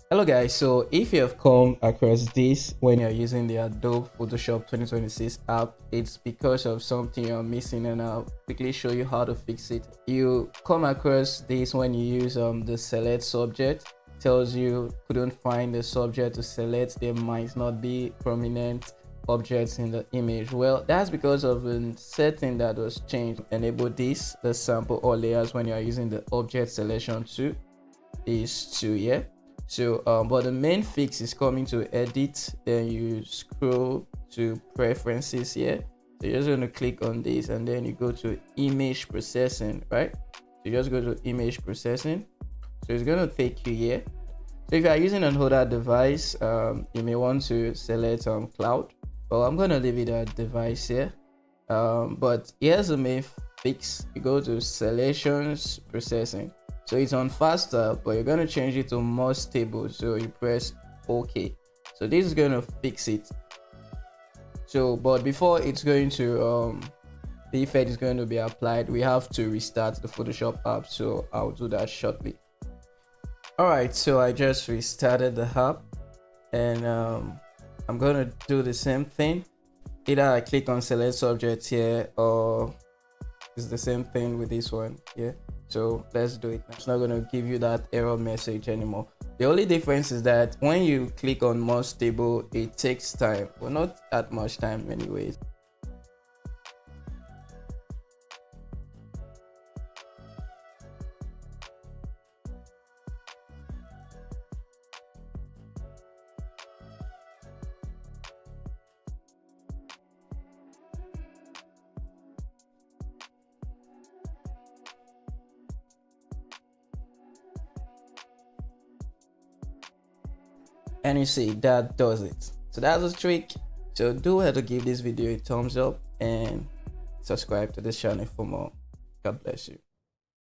Hello guys, so if you have come across this when you're using the Adobe Photoshop 2026 app, it's because of something you're missing, and I'll quickly show you how to fix it. You come across this when you use the select subject. Tells you couldn't find the subject to select, there might not be prominent objects in the image. Well, that's because of a setting that was changed. Enable this, the sample or layers, when you're using the object selection tool. Is to, yeah. So but the main fix is coming to edit, then you scroll to preferences here. So you're just going to click on this, and then you go to image processing, right? So you just go to image processing. So it's going to take you here. So if you are using an older device, you may want to select cloud, but I'm going to leave it at device here. But here's the main fix. You go to selections processing. So it's on faster, but you're going to change it to more stable. So you press OK. So this is going to fix it. So, but before it's going to, the effect is going to be applied, we have to restart the Photoshop app. So I'll do that shortly. Alright, so I just restarted the app, and I'm going to do the same thing. Either I click on select subject here, or it's the same thing with this one. Yeah. So let's do it. It's not going to give you that error message anymore. The only difference is that when you click on more stable, it takes time. Well, not that much time anyways. And you see that does it. So that's a trick. So do have to give this video a thumbs up and subscribe to this channel for more. God bless you.